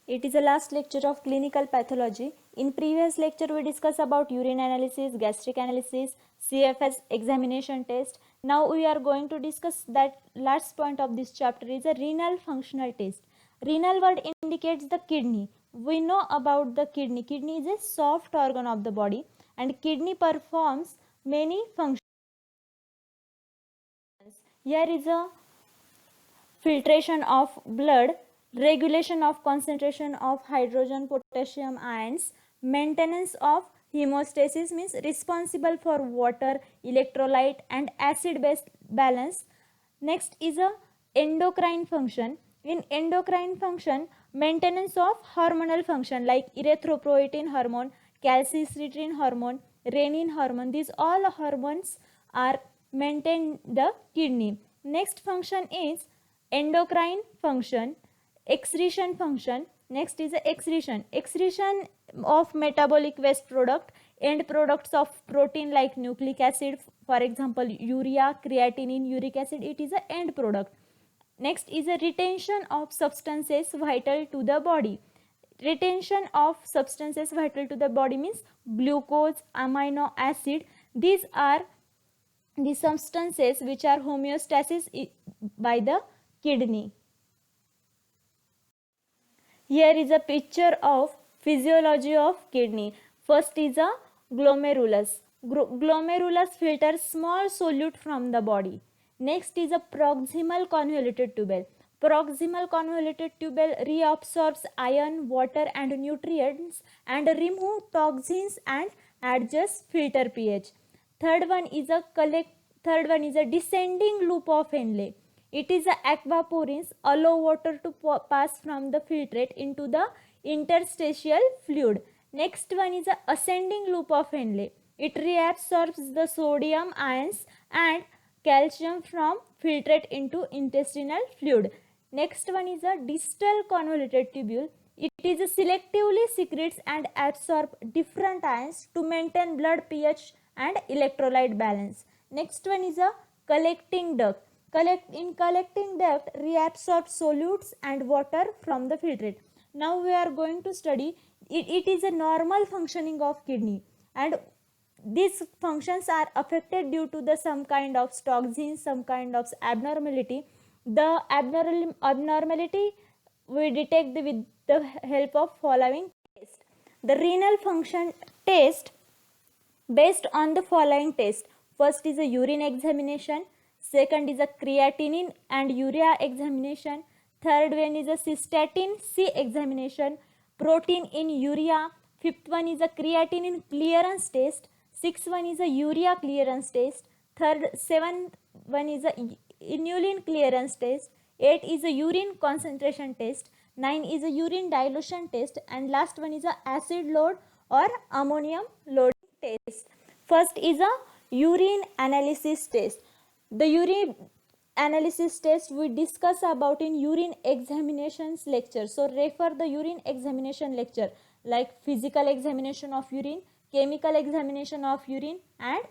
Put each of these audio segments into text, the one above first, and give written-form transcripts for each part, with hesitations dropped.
It is the last lecture of clinical pathology. In previous lecture, we discussed about urine analysis, gastric analysis, CFS examination test. Now we are going to discuss that last point of this chapter is a renal functional test. Renal word indicates the kidney. We know about the kidney. Kidney is a soft organ of the body and kidney performs many functions. Here is a filtration of blood, regulation of concentration of hydrogen potassium ions, maintenance of hemostasis means responsible for water, electrolyte and acid base balance. Next is a endocrine function. In endocrine function, maintenance of hormonal function like erythropoietin hormone, calcitonin hormone, renin hormone. These all hormones are maintained the kidney. Next function is endocrine function, excretion function. Next is the excretion of metabolic waste product, end products of protein like nucleic acid, for example urea, creatinine, uric acid, it is a end product. Next is a retention of substances vital to the body. Retention of substances vital to the body means glucose, amino acid. These are the substances which are homeostasis by the kidney. Here is a picture of physiology of kidney. First is a glomerulus. Glomerulus filters small solute from the body. Next is a proximal convoluted tubule. Proximal convoluted tubule reabsorbs iron, water and nutrients and remove toxins and adjusts filter pH. Third one is a descending loop of Henle. It is a aquaporins allow water to pass from the filtrate into the interstitial fluid. Next one is a ascending loop of Henle. It reabsorbs the sodium ions and calcium from filtrate into intestinal fluid. Next one is a distal convoluted tubule. It is a selectively secretes and absorbs different ions to maintain blood pH and electrolyte balance. Next one is a collecting duct. In collecting duct reabsorb solutes and water from the filtrate. Now we are going to study it is a normal functioning of kidney and these functions are affected due to the some kind of toxins, some kind of abnormality. The abnormality we detect with the help of following test. The renal function test based on the following test. First is a urine examination. Second is a creatinine and urea examination. Third one is a cystatin C examination, protein in urea. Fifth one is a creatinine clearance test. Sixth one is a urea clearance test. Seventh one is a inulin clearance test. 8 is a urine concentration test. 9 is a urine dilution test. And last one is a acid load or ammonium loading test. First is a urine analysis test. The urine analysis test we discuss about in urine examinations lecture. So refer the urine examination lecture like physical examination of urine, chemical examination of urine and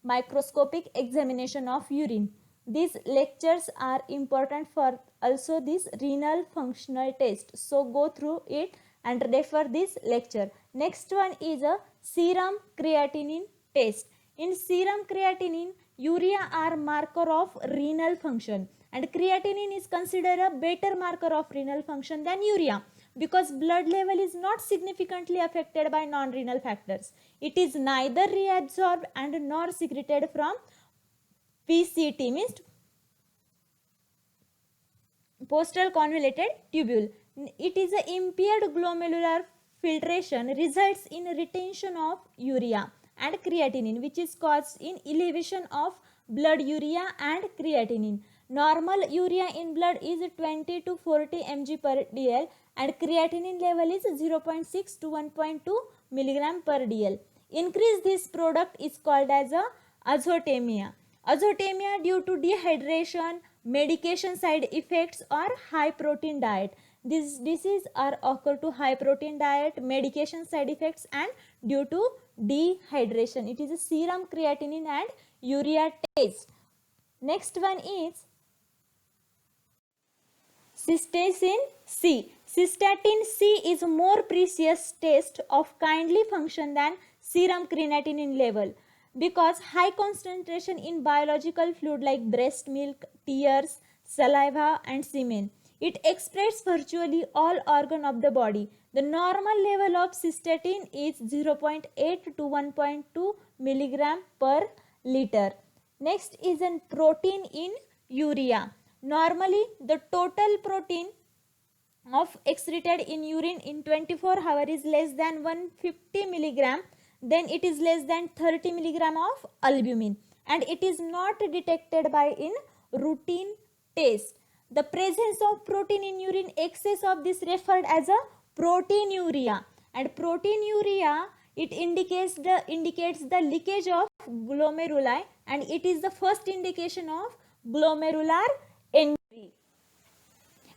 microscopic examination of urine. These lectures are important for also this renal functional test. So go through it and refer this lecture. Next one is a serum creatinine test. In serum creatinine, urea are marker of renal function and creatinine is considered a better marker of renal function than urea because blood level is not significantly affected by non-renal factors. It is neither reabsorbed and nor secreted from PCT means postal convoluted tubule. It is a impaired glomerular filtration results in retention of urea and creatinine which is caused in elevation of blood urea and creatinine. Normal urea in blood is 20 to 40 mg per dl and creatinine level is 0.6 to 1.2 milligram per dl. Increase this product is called as a azotemia. Azotemia due to dehydration, medication side effects or high protein diet. These diseases are occur to high protein diet, medication side effects and due to dehydration. It is a serum creatinine and urea test. Next one is cystatin C. Cystatin C is more precious test of kindly function than serum creatinine level because high concentration in biological fluid like breast milk, tears, saliva and semen. It expresses virtually all organ of the body. The normal level of cystatin is 0.8 to 1.2 milligram per liter. Next is a protein in urea. Normally the total protein of excreted in urine in 24 hours is less than 150 milligram, then it is less than 30 milligram of albumin and it is not detected by in routine test. The presence of protein in urine, excess of this referred as a proteinuria, and proteinuria it indicates the leakage of glomeruli and it is the first indication of glomerular injury.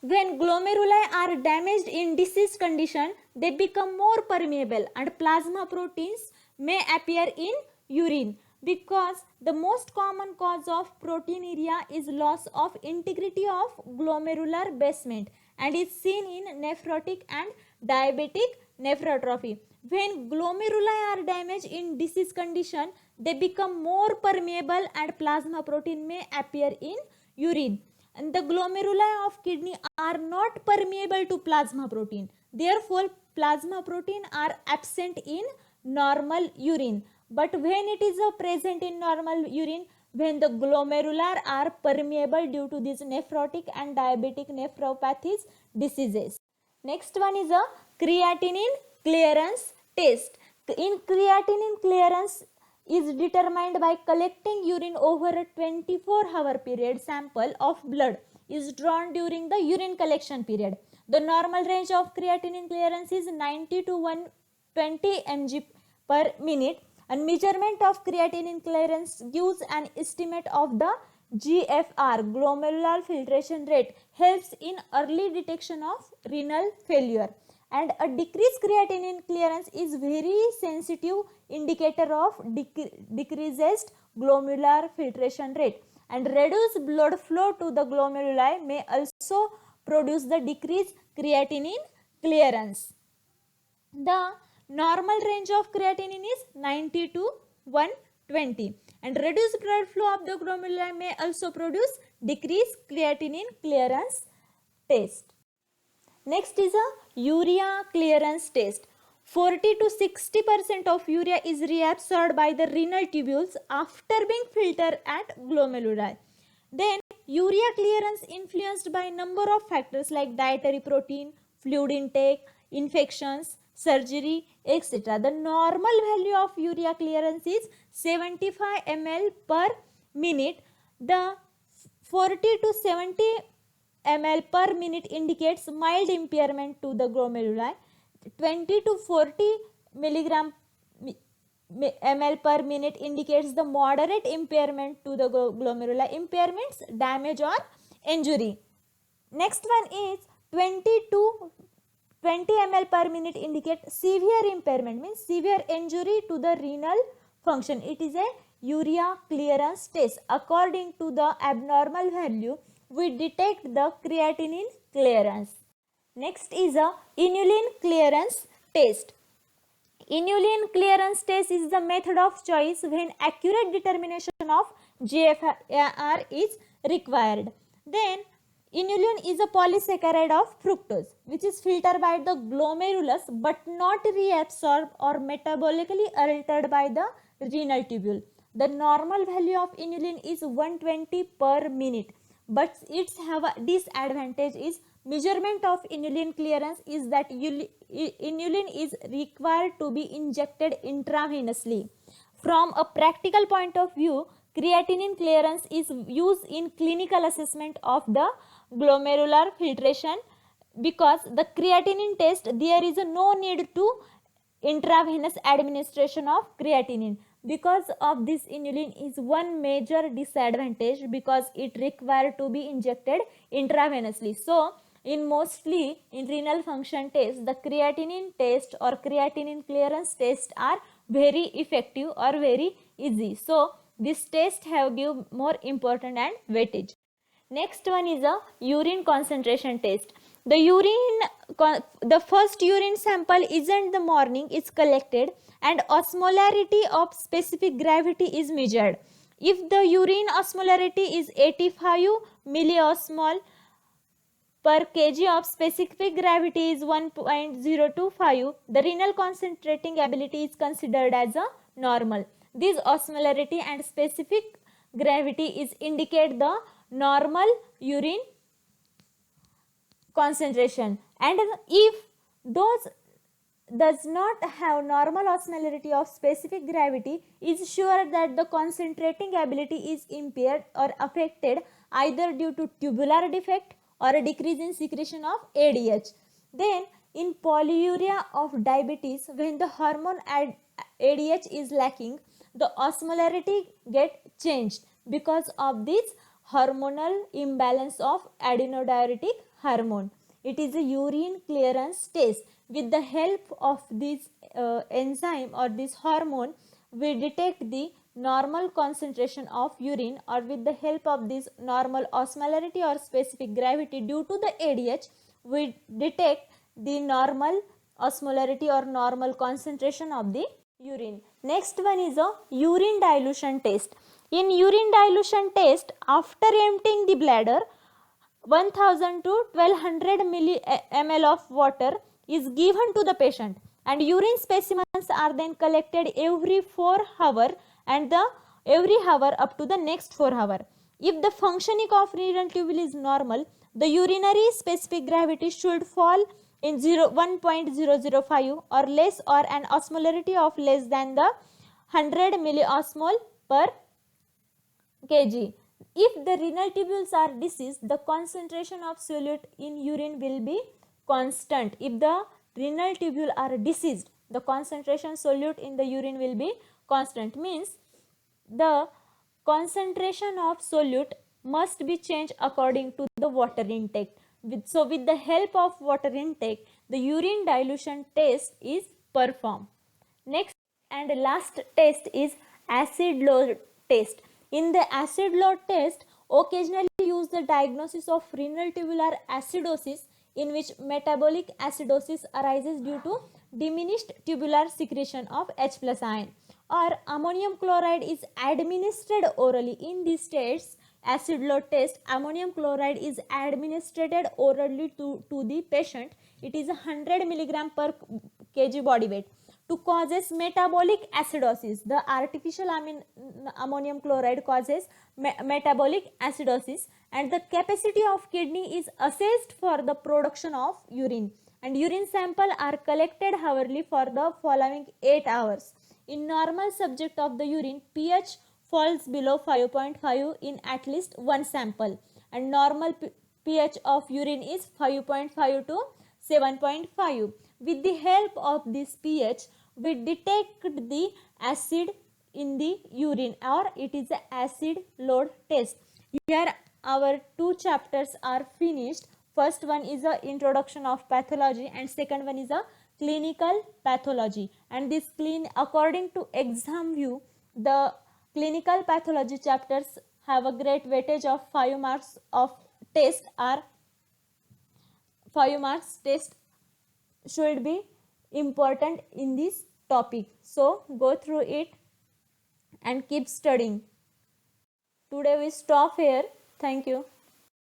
When glomeruli are damaged in disease condition, they become more permeable and plasma proteins may appear in urine because the most common cause of proteinuria is loss of integrity of glomerular basement and is seen in nephrotic and diabetic nephropathy. When glomeruli are damaged in disease condition, they become more permeable and plasma protein may appear in urine. And the glomeruli of kidney are not permeable to plasma protein. Therefore, plasma protein are absent in normal urine. But when it is present in normal urine, when the glomerular are permeable due to these nephrotic and diabetic nephropathies diseases. Next one is a creatinine clearance test. In creatinine clearance is determined by collecting urine over a 24-hour period. Sample of blood is drawn during the urine collection period. The normal range of creatinine clearance is 90 to 120 mg per minute and measurement of creatinine clearance gives an estimate of the GFR, glomerular filtration rate, helps in early detection of renal failure. And a decreased creatinine clearance is very sensitive indicator of decreased glomerular filtration rate, and reduced blood flow to the glomeruli may also produce the decreased creatinine clearance. The normal range of creatinine is 90 to 120 and reduced blood flow of the glomeruli may also produce decreased creatinine clearance test. Next is a urea clearance test. 40 to 60% of urea is reabsorbed by the renal tubules after being filtered at glomeruli. Then urea clearance influenced by number of factors like dietary protein, fluid intake, infections, surgery, etc. The normal value of urea clearance is 75 ml per minute. The 40 to 70 ml per minute indicates mild impairment to the glomeruli. 20 to 40 milligram ml per minute indicates the moderate impairment to the glomeruli. Impairments, damage or injury. Next one is 20 to 20 ml per minute indicates severe impairment, means severe injury to the renal function. It is a urea clearance test. According to the abnormal value, we detect the creatinine clearance. Next is a inulin clearance test. Inulin clearance test is the method of choice when accurate determination of GFR is required. Then inulin is a polysaccharide of fructose which is filtered by the glomerulus but not reabsorbed or metabolically altered by the renal tubule. The normal value of inulin is 120 per minute, but its have a disadvantage is measurement of inulin clearance is that inulin is required to be injected intravenously. From a practical point of view, creatinine clearance is used in clinical assessment of the glomerular filtration because the creatinine test there is no need to intravenous administration of creatinine. Because of this, inulin is one major disadvantage because it required to be injected intravenously. So in mostly in renal function test, the creatinine test or creatinine clearance test are very effective or very easy. So this test have give more important and weightage. Next one is a urine concentration test. the first urine sample isn't the morning is collected and osmolarity of specific gravity is measured. If the urine osmolarity is 85 milliosmol per kg of specific gravity is 1.025, the renal concentrating ability is considered as a normal. This osmolarity and specific gravity is indicate the normal urine concentration, and if those does not have normal osmolarity of specific gravity, is sure that the concentrating ability is impaired or affected either due to tubular defect or a decrease in secretion of ADH. Then in polyuria of diabetes, when the hormone ADH is lacking, the osmolarity get changed because of this hormonal imbalance of adrenodiuretic hormone. It is a urine clearance test. With the help of this enzyme or this hormone, we detect the normal concentration of urine, or with the help of this normal osmolarity or specific gravity due to the ADH, we detect the normal osmolarity or normal concentration of the urine. Next one is a urine dilution test. In urine dilution test, after emptying the bladder, 1000 to 1200 ml of water is given to the patient, and urine specimens are then collected every 4 hours and every hour up to the next 4 hours. If the functioning of renal tubule is normal, the urinary specific gravity should fall in 1.005 or less, or an osmolarity of less than the 100 milliosmol per kg. If the renal tubules are diseased, the concentration of solute in urine will be constant. If the renal tubule are diseased, the concentration solute in the urine will be constant. Means the concentration of solute must be changed according to the water intake. So with the help of water intake, the urine dilution test is performed. Next and last test is acid load test. In the acid load test, occasionally use the diagnosis of renal tubular acidosis, in which metabolic acidosis arises due to diminished tubular secretion of H plus ion, or ammonium chloride is administered orally. In these tests, acid load test, ammonium chloride is administered orally to the patient. It is 100 milligram per kg body weight to causes metabolic acidosis. The artificial ammonium chloride causes metabolic acidosis, and the capacity of kidney is assessed for the production of urine, and urine sample are collected hourly for the following 8 hours. In normal subject of the urine, pH falls below 5.5 in at least one sample, and normal pH of urine is 5.5 to 7.5. With the help of this pH, we detect the acid in the urine, or it is a acid load test. Here our 2 chapters are finished. First one is a introduction of pathology, and second one is a clinical pathology. And this according to exam view, the clinical pathology chapters have a great weightage of 5 marks of test, or 5 marks test should be important in this topic. So go through it and keep studying. Today we stop here. Thank you.